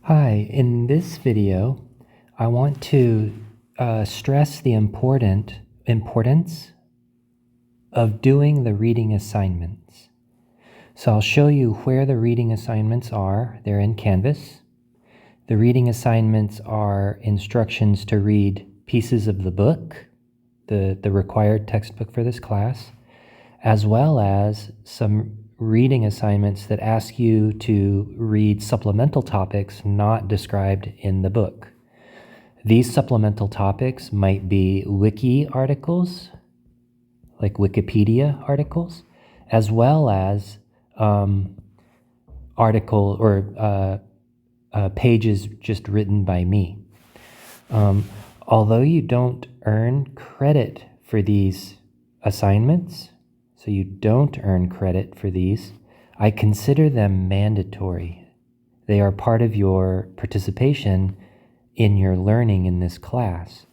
Hi, in this video, I want to stress the importance of doing the reading assignments. So I'll show you where the reading assignments are. They're in Canvas. The reading assignments are instructions to read pieces of the book, the required textbook for this class, as well as some reading assignments that ask you to read supplemental topics not described in the book. These supplemental topics might be wiki articles, like Wikipedia articles, as well as article or pages just written by me. Although you don't earn credit for these assignments, so you don't earn credit for these, I consider them mandatory. They are part of your participation in your learning in this class.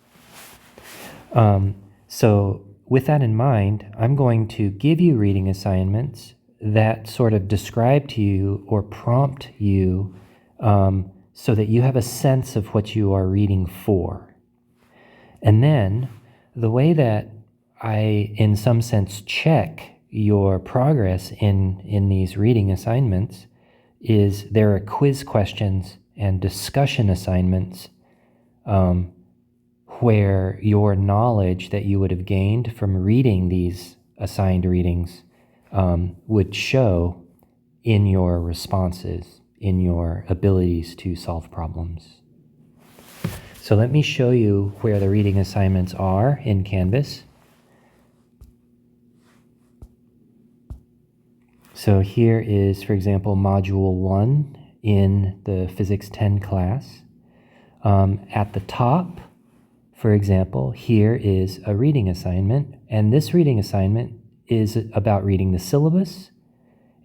So with that in mind, I'm going to give you reading assignments that sort of describe to you or prompt you so that you have a sense of what you are reading for. And then the way that I, in some sense, check your progress in these reading assignments is there are quiz questions and discussion assignments where your knowledge that you would have gained from reading these assigned readings would show in your responses, in your abilities to solve problems. So let me show you where the reading assignments are in Canvas. So here is, for example, Module 1 in the Physics 10 class. At the top, for example, here is a reading assignment, and this reading assignment is about reading the syllabus,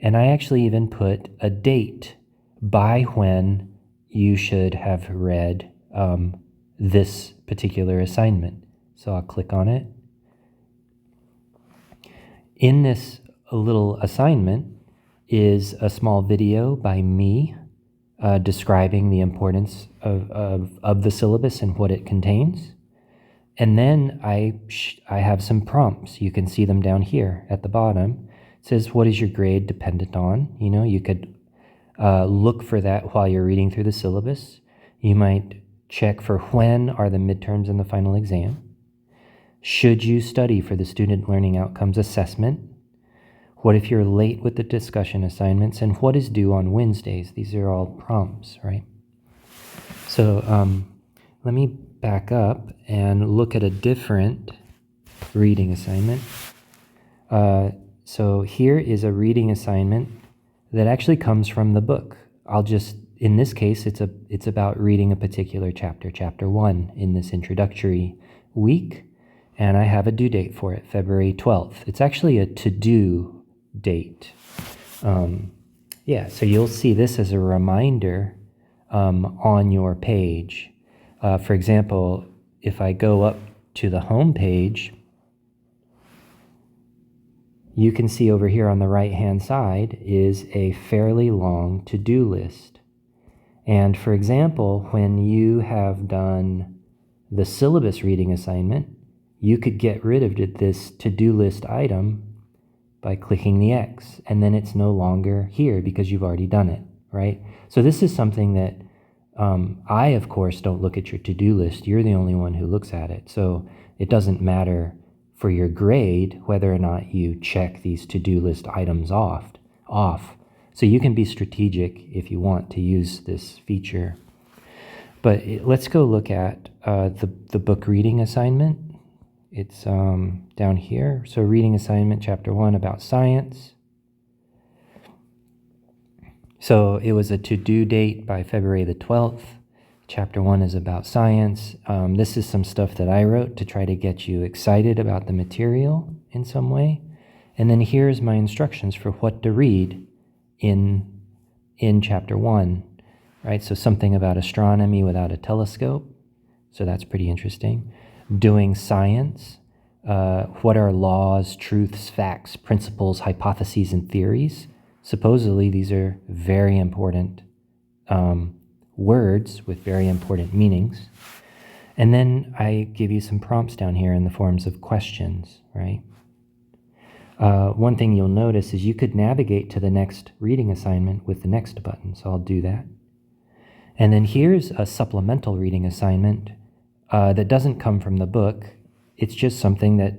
and I actually even put a date by when you should have read this particular assignment. So I'll click on it. In this little assignment is a small video by me describing the importance of the syllabus and what it contains. And then I have some prompts. You can see them down here at the bottom. It says, what is your grade dependent on? You know, you could look for that while you're reading through the syllabus. You might check for when are the midterms and the final exam. Should you study for the Student Learning Outcomes Assessment? What if you're late with the discussion assignments? And what is due on Wednesdays? These are all prompts, right? So let me back up and look at a different reading assignment. So here is a reading assignment that actually comes from the book. In this case, it's about reading a particular chapter, chapter 1 in this introductory week, and I have a due date for it, February 12th. It's actually a to-do date. So you'll see this as a reminder on your page. For example, if I go up to the home page, you can see over here on the right-hand side is a fairly long to-do list. And for example, when you have done the syllabus reading assignment, you could get rid of this to-do list item by clicking the X, and then it's no longer here because you've already done it, right? So this is something that I, of course, don't look at your to-do list. You're the only one who looks at it. So it doesn't matter for your grade whether or not you check these to-do list items off. So you can be strategic if you want to use this feature. But let's go look at the book reading assignment. It's down here. So reading assignment, chapter 1 about science. So it was a to-do date by February the 12th. Chapter 1 is about science. This is some stuff that I wrote to try to get you excited about the material in some way. And then here's my instructions for what to read in chapter 1, right? So something about astronomy without a telescope. So that's pretty interesting. Doing science. What are laws, truths, facts, principles, hypotheses, and theories? Supposedly, these are very important words with very important meanings. And then I give you some prompts down here in the forms of questions, right? One thing you'll notice is you could navigate to the next reading assignment with the next button, so I'll do that. And then here's a supplemental reading assignment that doesn't come from the book. It's just something that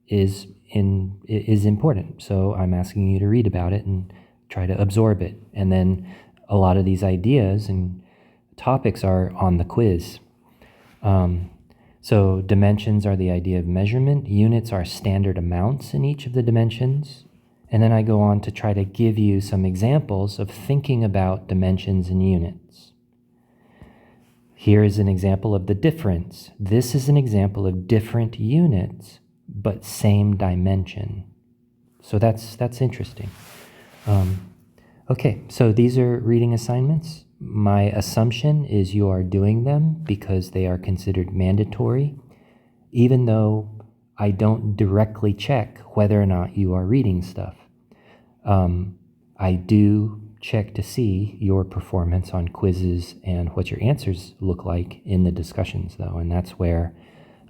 is important. So I'm asking you to read about it and try to absorb it. And then a lot of these ideas and topics are on the quiz. So dimensions are the idea of measurement. Units are standard amounts in each of the dimensions. And then I go on to try to give you some examples of thinking about dimensions and units. Here is an example of the difference. This is an example of different units, but same dimension. So that's interesting. Okay, so these are reading assignments. My assumption is you are doing them because they are considered mandatory, even though I don't directly check whether or not you are reading stuff. I do check to see your performance on quizzes and what your answers look like in the discussions, though, and that's where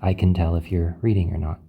I can tell if you're reading or not.